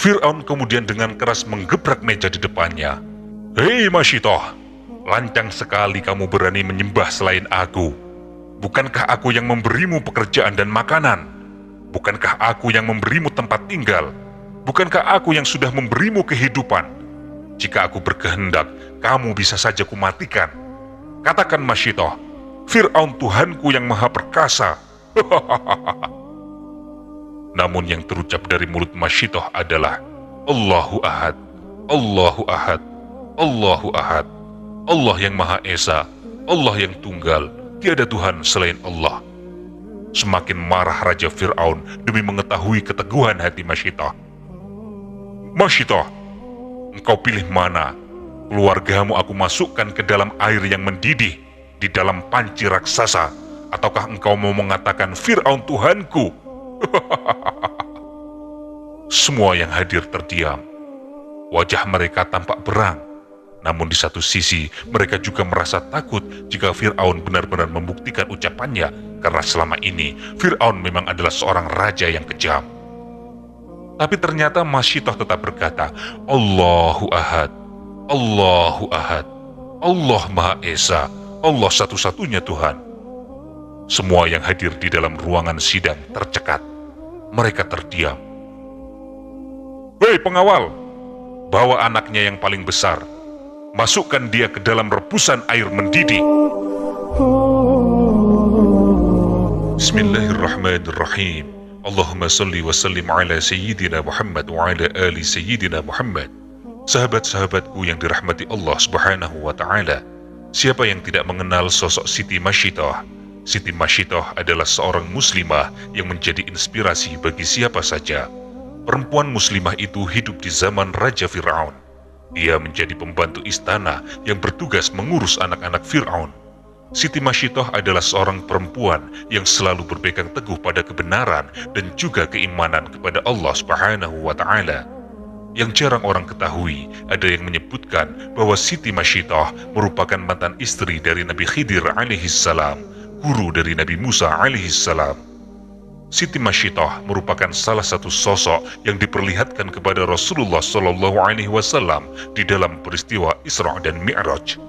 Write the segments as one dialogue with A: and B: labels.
A: Fir'aun kemudian dengan keras menggebrak meja di depannya. "Hei Masyitoh, lancang sekali kamu berani menyembah selain aku. Bukankah aku yang memberimu pekerjaan dan makanan? Bukankah aku yang memberimu tempat tinggal? Bukankah aku yang sudah memberimu kehidupan? Jika aku berkehendak, kamu bisa saja kumatikan. Katakan Masyitoh, Fir'aun Tuhanku yang maha perkasa." Namun yang terucap dari mulut Masyitoh adalah Allahu Ahad, Allahu Ahad, Allahu Ahad, Allah yang Maha Esa, Allah yang tunggal, tiada Tuhan selain Allah. Semakin marah Raja Fir'aun demi mengetahui keteguhan hati Masyitoh. "Masyitoh, engkau pilih mana? Keluargamu aku masukkan ke dalam air yang mendidih di dalam panci raksasa, ataukah engkau mau mengatakan Fir'aun Tuhanku?" Semua yang hadir terdiam. Wajah mereka tampak berang. Namun di satu sisi mereka juga merasa takut jika Fir'aun benar-benar membuktikan ucapannya, karena selama ini Fir'aun memang adalah seorang raja yang kejam. Tapi ternyata Masyitoh tetap berkata, Allahu Ahad, Allahu Ahad, Allah Maha Esa, Allah satu-satunya Tuhan. Semua yang hadir di dalam ruangan sidang tercekat. Mereka terdiam. "Hei pengawal, bawa anaknya yang paling besar. Masukkan dia ke dalam rebusan air mendidih." Bismillahirrahmanirrahim. Allahumma salli wa sallim ala Sayyidina Muhammad wa ala ali Sayyidina Muhammad. Sahabat-sahabatku yang dirahmati Allah Subhanahu wa Ta'ala, siapa yang tidak mengenal sosok Siti Masyitoh? Siti Masyitoh adalah seorang muslimah yang menjadi inspirasi bagi siapa saja. Perempuan muslimah itu hidup di zaman Raja Fir'aun. Dia menjadi pembantu istana yang bertugas mengurus anak-anak Fir'aun. Siti Masyitoh adalah seorang perempuan yang selalu berpegang teguh pada kebenaran dan juga keimanan kepada Allah Subhanahu wa Ta'ala. Yang jarang orang ketahui, ada yang menyebutkan bahwa Siti Masyitoh merupakan mantan istri dari Nabi Khidir alaihissalam, guru dari Nabi Musa alaihissalam. Siti Masyitoh merupakan salah satu sosok yang diperlihatkan kepada Rasulullah SAW di dalam peristiwa Isra dan Mi'raj.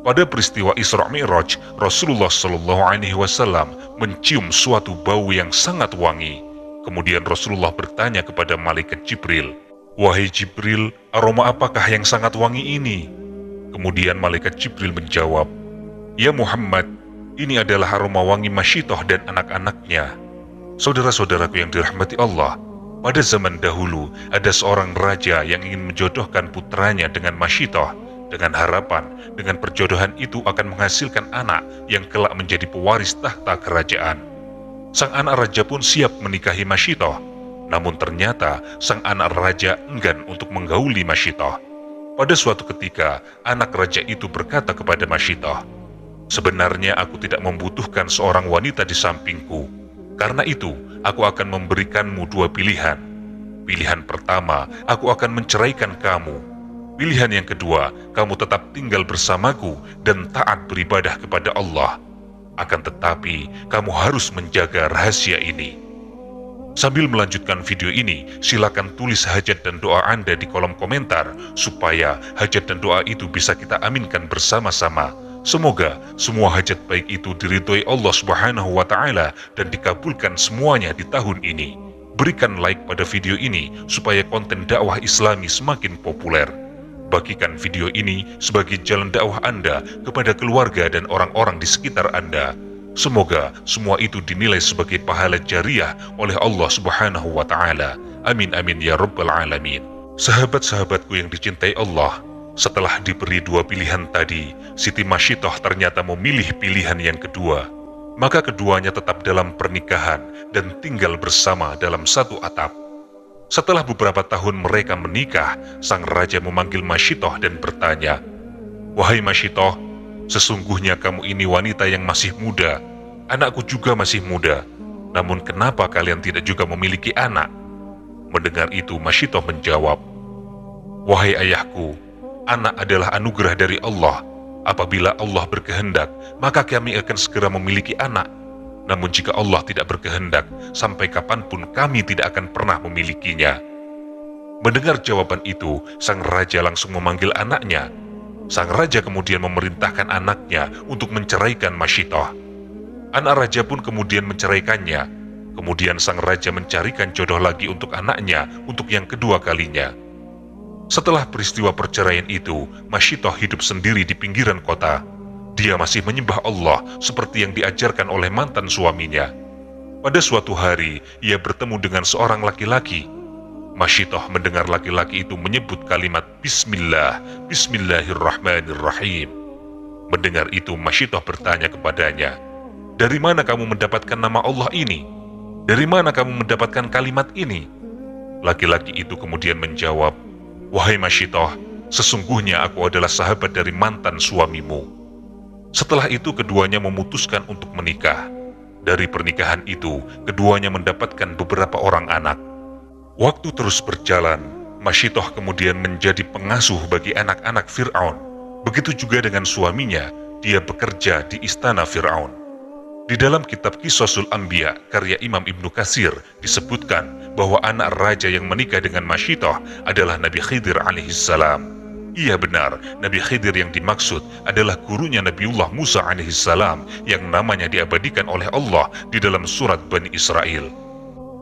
A: Pada peristiwa Isra Mi'raj, Rasulullah SAW mencium suatu bau yang sangat wangi. Kemudian Rasulullah bertanya kepada malaikat Jibril, "Wahai Jibril, aroma apakah yang sangat wangi ini?" Kemudian malaikat Jibril menjawab, "Ya Muhammad, ini adalah aroma wangi Masyitoh dan anak-anaknya." Saudara-saudaraku yang dirahmati Allah, pada zaman dahulu ada seorang raja yang ingin menjodohkan putranya dengan Masyitoh, dengan harapan dengan perjodohan itu akan menghasilkan anak yang kelak menjadi pewaris tahta kerajaan. Sang anak raja pun siap menikahi Masyitoh, namun ternyata sang anak raja enggan untuk menggauli Masyitoh. Pada suatu ketika, anak raja itu berkata kepada Masyitoh, "Sebenarnya aku tidak membutuhkan seorang wanita di sampingku. Karena itu, aku akan memberikanmu dua pilihan. Pilihan pertama, aku akan menceraikan kamu. Pilihan yang kedua, kamu tetap tinggal bersamaku dan taat beribadah kepada Allah. Akan tetapi, kamu harus menjaga rahasia ini." Sambil melanjutkan video ini, silakan tulis hajat dan doa Anda di kolom komentar, supaya hajat dan doa itu bisa kita aminkan bersama-sama. Semoga semua hajat baik itu diridhoi Allah Subhanahu wa Ta'ala dan dikabulkan semuanya di tahun ini. Berikan like pada video ini supaya konten dakwah Islami semakin populer. Bagikan video ini sebagai jalan dakwah Anda kepada keluarga dan orang-orang di sekitar Anda. Semoga semua itu dinilai sebagai pahala jariah oleh Allah Subhanahu wa Ta'ala. Amin amin ya rabbal alamin. Sahabat-sahabatku yang dicintai Allah, setelah diberi dua pilihan tadi, Siti Masyitoh ternyata memilih pilihan yang kedua. Maka keduanya tetap dalam pernikahan dan tinggal bersama dalam satu atap. Setelah beberapa tahun mereka menikah, sang raja memanggil Masyitoh dan bertanya, "Wahai Masyitoh, sesungguhnya kamu ini wanita yang masih muda. Anakku juga masih muda. Namun kenapa kalian tidak juga memiliki anak?" Mendengar itu Masyitoh menjawab, "Wahai ayahku, anak adalah anugerah dari Allah. Apabila Allah berkehendak, maka kami akan segera memiliki anak. Namun jika Allah tidak berkehendak, sampai kapanpun kami tidak akan pernah memilikinya." Mendengar jawaban itu, sang raja langsung memanggil anaknya. Sang raja kemudian memerintahkan anaknya untuk menceraikan Masyitoh. Anak raja pun kemudian menceraikannya. Kemudian sang raja mencarikan jodoh lagi untuk anaknya untuk yang kedua kalinya. Setelah peristiwa perceraian itu, Masyitoh hidup sendiri di pinggiran kota. Dia masih menyembah Allah seperti yang diajarkan oleh mantan suaminya. Pada suatu hari, ia bertemu dengan seorang laki-laki. Masyitoh mendengar laki-laki itu menyebut kalimat Bismillah, Bismillahirrahmanirrahim. Mendengar itu, Masyitoh bertanya kepadanya, "Dari mana kamu mendapatkan nama Allah ini? Dari mana kamu mendapatkan kalimat ini?" Laki-laki itu kemudian menjawab, "Wahai Masyitoh, sesungguhnya aku adalah sahabat dari mantan suamimu." Setelah itu keduanya memutuskan untuk menikah. Dari pernikahan itu, keduanya mendapatkan beberapa orang anak. Waktu terus berjalan, Masyitoh kemudian menjadi pengasuh bagi anak-anak Fir'aun. Begitu juga dengan suaminya, dia bekerja di istana Fir'aun. Di dalam kitab Qisasul Anbiya karya Imam Ibnu Katsir disebutkan bahwa anak raja yang menikah dengan Masyitoh adalah Nabi Khidir alaihissalam. Iya benar, Nabi Khidir yang dimaksud adalah gurunya Nabiullah Musa alaihissalam yang namanya diabadikan oleh Allah di dalam surat Bani Israel.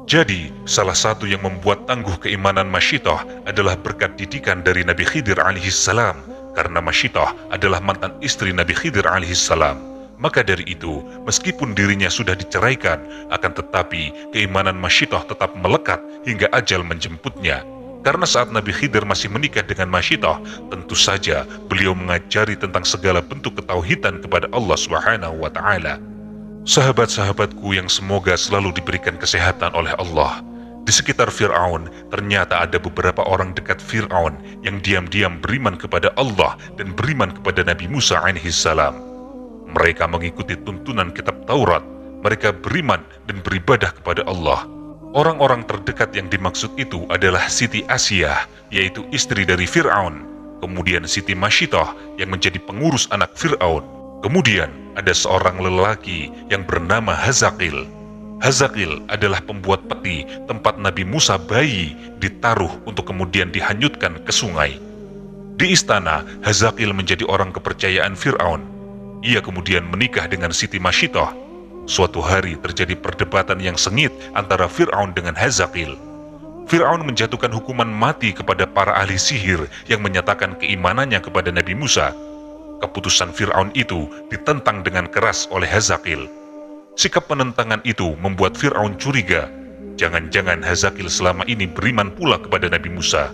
A: Jadi, salah satu yang membuat tangguh keimanan Masyitoh adalah berkat didikan dari Nabi Khidir alaihissalam, karena Masyitoh adalah mantan istri Nabi Khidir alaihissalam. Maka dari itu, meskipun dirinya sudah diceraikan, akan tetapi keimanan Masyitoh tetap melekat hingga ajal menjemputnya. Karena saat Nabi Khidir masih menikah dengan Masyitoh, tentu saja beliau mengajari tentang segala bentuk ketauhidan kepada Allah Subhanahu wa Ta'ala. Sahabat-sahabatku yang semoga selalu diberikan kesehatan oleh Allah. Di sekitar Fir'aun, ternyata ada beberapa orang dekat Fir'aun yang diam-diam beriman kepada Allah dan beriman kepada Nabi Musa alaihissalam. Mereka mengikuti tuntunan kitab Taurat. Mereka beriman dan beribadah kepada Allah. Orang-orang terdekat yang dimaksud itu adalah Siti Asiyah, yaitu istri dari Fir'aun. Kemudian Siti Masyitoh yang menjadi pengurus anak Fir'aun. Kemudian ada seorang lelaki yang bernama Hazaqil. Hazaqil adalah pembuat peti tempat Nabi Musa bayi ditaruh untuk kemudian dihanyutkan ke sungai. Di istana, Hazaqil menjadi orang kepercayaan Fir'aun. Ia kemudian menikah dengan Siti Masyitoh. Suatu hari terjadi perdebatan yang sengit antara Fir'aun dengan Hazaqil. Fir'aun menjatuhkan hukuman mati kepada para ahli sihir yang menyatakan keimanannya kepada Nabi Musa. Keputusan Fir'aun itu ditentang dengan keras oleh Hazaqil. Sikap penentangan itu membuat Fir'aun curiga. Jangan-jangan Hazaqil selama ini beriman pula kepada Nabi Musa.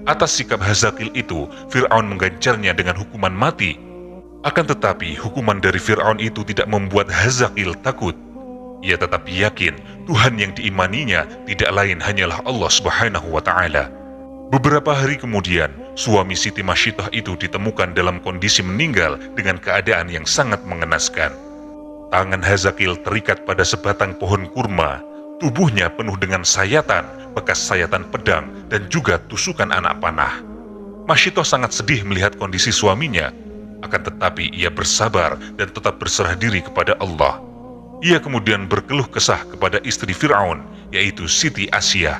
A: Atas sikap Hazaqil itu, Fir'aun mengganjarnya dengan hukuman mati. Akan tetapi, hukuman dari Fir'aun itu tidak membuat Hazaqil takut. Ia tetap yakin Tuhan yang diimaninya tidak lain hanyalah Allah Subhanahu wa Ta'ala. Beberapa hari kemudian, suami Siti Masyitoh itu ditemukan dalam kondisi meninggal dengan keadaan yang sangat mengenaskan. Tangan Hazaqil terikat pada sebatang pohon kurma. Tubuhnya penuh dengan sayatan, bekas sayatan pedang, dan juga tusukan anak panah. Masyitoh sangat sedih melihat kondisi suaminya. Akan tetapi ia bersabar dan tetap berserah diri kepada Allah. Ia kemudian berkeluh kesah kepada istri Fir'aun, yaitu Siti Asiyah.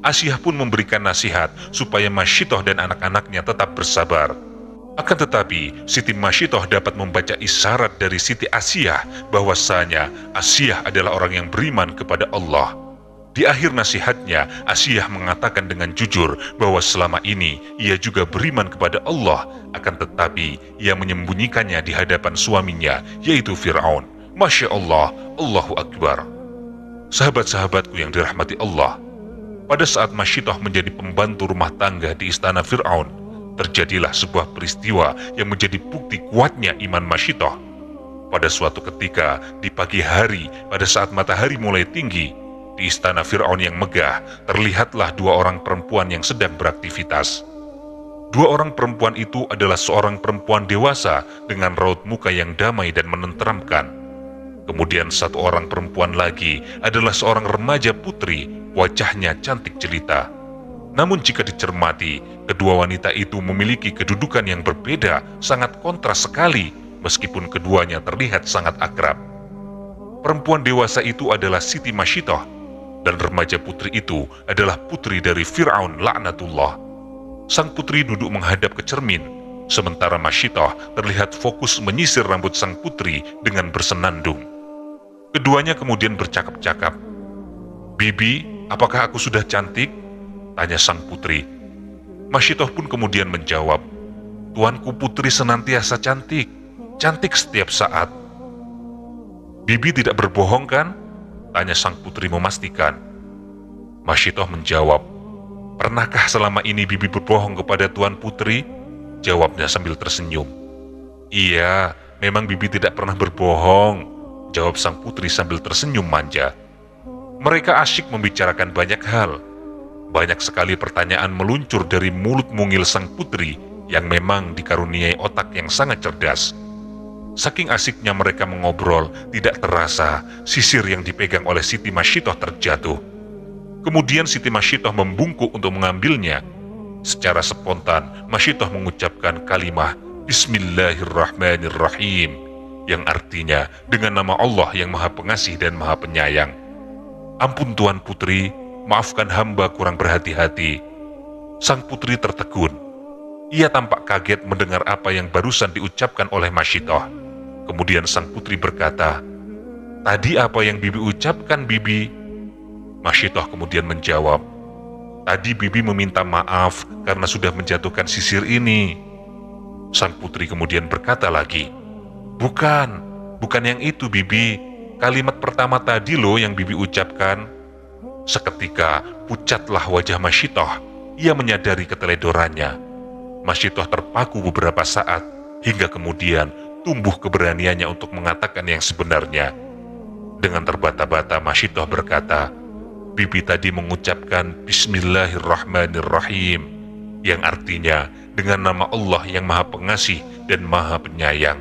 A: Asiyah pun memberikan nasihat supaya Masyitoh dan anak-anaknya tetap bersabar. Akan tetapi, Siti Masyitoh dapat membaca isyarat dari Siti Asiyah bahwasanya Asiyah adalah orang yang beriman kepada Allah. Di akhir nasihatnya, Asiyah mengatakan dengan jujur bahwa selama ini ia juga beriman kepada Allah, akan tetapi ia menyembunyikannya di hadapan suaminya, yaitu Fir'aun. Masya Allah, Allahu Akbar. Sahabat-sahabatku yang dirahmati Allah, pada saat Masyitoh menjadi pembantu rumah tangga di istana Fir'aun, terjadilah sebuah peristiwa yang menjadi bukti kuatnya iman Masyitoh. Pada suatu ketika, di pagi hari, pada saat matahari mulai tinggi, di istana Fir'aun yang megah, terlihatlah dua orang perempuan yang sedang beraktivitas. Dua orang perempuan itu adalah seorang perempuan dewasa dengan raut muka yang damai dan menenteramkan. Kemudian satu orang perempuan lagi adalah seorang remaja putri, wajahnya cantik jelita. Namun jika dicermati, kedua wanita itu memiliki kedudukan yang berbeda, sangat kontras sekali, meskipun keduanya terlihat sangat akrab. Perempuan dewasa itu adalah Siti Masyitoh. Dan remaja putri itu adalah putri dari Fir'aun laknatullah. Sang putri duduk menghadap ke cermin, sementara Masyitah terlihat fokus menyisir rambut sang putri dengan bersenandung. Keduanya kemudian bercakap-cakap. "Bibi, apakah aku sudah cantik?" tanya sang putri. Masyitah pun kemudian menjawab, "Tuanku putri senantiasa cantik, cantik setiap saat." "Bibi tidak berbohong kan?" tanya sang putri memastikan. Masyitah menjawab, "Pernahkah selama ini bibi berbohong kepada tuan putri?" jawabnya sambil tersenyum. "Iya, memang bibi tidak pernah berbohong," jawab sang putri sambil tersenyum manja. Mereka asyik membicarakan banyak hal. Banyak sekali pertanyaan meluncur dari mulut mungil sang putri yang memang dikaruniai otak yang sangat cerdas. Saking asiknya mereka mengobrol, tidak terasa sisir yang dipegang oleh Siti Masyitah terjatuh. Kemudian Siti Masyitah membungkuk untuk mengambilnya. Secara spontan, Masyitah mengucapkan kalimat Bismillahirrahmanirrahim, yang artinya dengan nama Allah yang Maha Pengasih dan Maha Penyayang. "Ampun Tuan Putri, maafkan hamba kurang berhati-hati." Sang putri tertegun. Ia tampak kaget mendengar apa yang barusan diucapkan oleh Masyitah. Kemudian sang putri berkata, "Tadi apa yang bibi ucapkan, bibi?" Masyitah kemudian menjawab, "Tadi bibi meminta maaf karena sudah menjatuhkan sisir ini." Sang putri kemudian berkata lagi, Bukan yang itu, bibi. Kalimat pertama tadi loh yang bibi ucapkan." Seketika pucatlah wajah Masyitah. Ia menyadari keteledorannya. Masyitah terpaku beberapa saat, hingga kemudian tumbuh keberaniannya untuk mengatakan yang sebenarnya. Dengan terbata-bata Masyitah berkata, "Bibi tadi mengucapkan Bismillahirrahmanirrahim, yang artinya dengan nama Allah yang Maha Pengasih dan Maha Penyayang."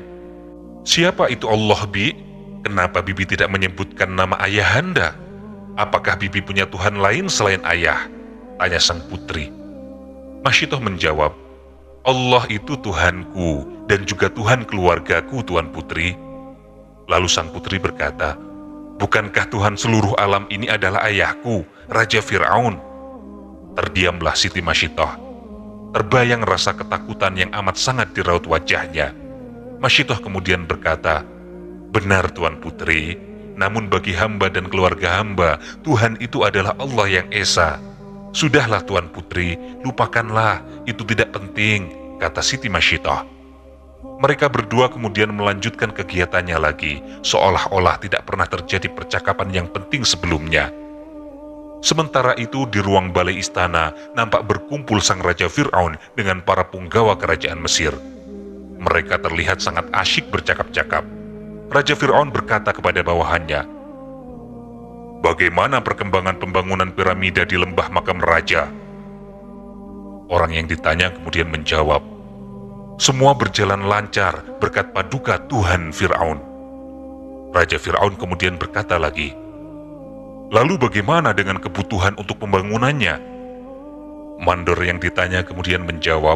A: "Siapa itu Allah, Bi? Kenapa bibi tidak menyebutkan nama ayahanda? Apakah bibi punya Tuhan lain selain ayah?" tanya sang putri. Masyitah menjawab, "Allah itu Tuhanku dan juga Tuhan keluargaku, Tuan Putri." Lalu sang putri berkata, "Bukankah Tuhan seluruh alam ini adalah ayahku, Raja Fir'aun?" Terdiamlah Siti Masyitah. Terbayang rasa ketakutan yang amat sangat di raut wajahnya. Masyitah kemudian berkata, "Benar Tuan Putri, namun bagi hamba dan keluarga hamba, Tuhan itu adalah Allah yang Esa. Sudahlah Tuan Putri, lupakanlah, itu tidak penting," kata Siti Masyitah. Mereka berdua kemudian melanjutkan kegiatannya lagi, seolah-olah tidak pernah terjadi percakapan yang penting sebelumnya. Sementara itu di ruang balai istana nampak berkumpul sang Raja Fir'aun dengan para punggawa kerajaan Mesir. Mereka terlihat sangat asyik bercakap-cakap. Raja Fir'aun berkata kepada bawahannya, "Bagaimana perkembangan pembangunan piramida di lembah makam raja?" Orang yang ditanya kemudian menjawab, "Semua berjalan lancar berkat paduka Tuhan Fir'aun." Raja Fir'aun kemudian berkata lagi, "Lalu bagaimana dengan kebutuhan untuk pembangunannya?" Mandor yang ditanya kemudian menjawab,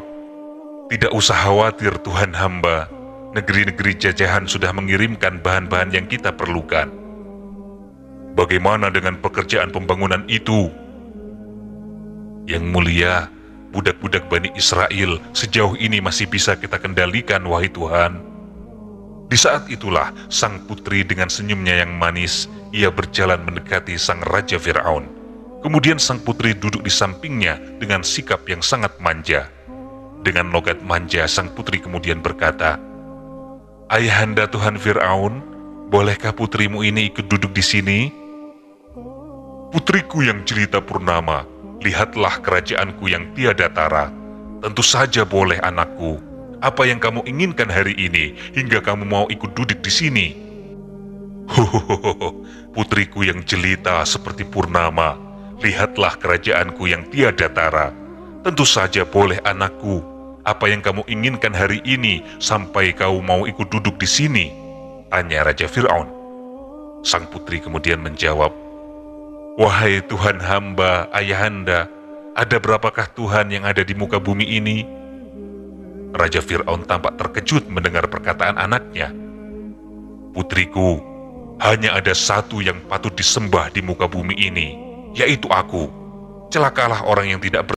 A: "Tidak usah khawatir Tuhan hamba, negeri-negeri jajahan sudah mengirimkan bahan-bahan yang kita perlukan." "Bagaimana dengan pekerjaan pembangunan itu?" "Yang mulia, budak-budak Bani Israel sejauh ini masih bisa kita kendalikan, wahai Tuhan." Di saat itulah sang putri dengan senyumnya yang manis, ia berjalan mendekati sang Raja Fir'aun. Kemudian sang putri duduk di sampingnya dengan sikap yang sangat manja. Dengan logat manja sang putri kemudian berkata, "Ayahanda Tuhan Fir'aun, bolehkah putrimu ini ikut duduk di sini?" "Putriku yang jelita purnama, lihatlah kerajaanku yang tiada tara. Tentu saja boleh anakku. Apa yang kamu inginkan hari ini hingga kamu mau ikut duduk di sini?" "Hohoho, putriku yang jelita seperti purnama, lihatlah kerajaanku yang tiada tara. Tentu saja boleh anakku. Apa yang kamu inginkan hari ini sampai kau mau ikut duduk di sini?" tanya Raja Fir'aun. Sang putri kemudian menjawab, "Wahai Tuhan hamba, ayahanda, ada berapakah Tuhan yang ada di muka bumi ini?" Raja Fir'aun tampak terkejut mendengar perkataan anaknya. "Putriku, hanya ada satu yang patut disembah di muka bumi ini, yaitu aku. Celakalah orang yang tidak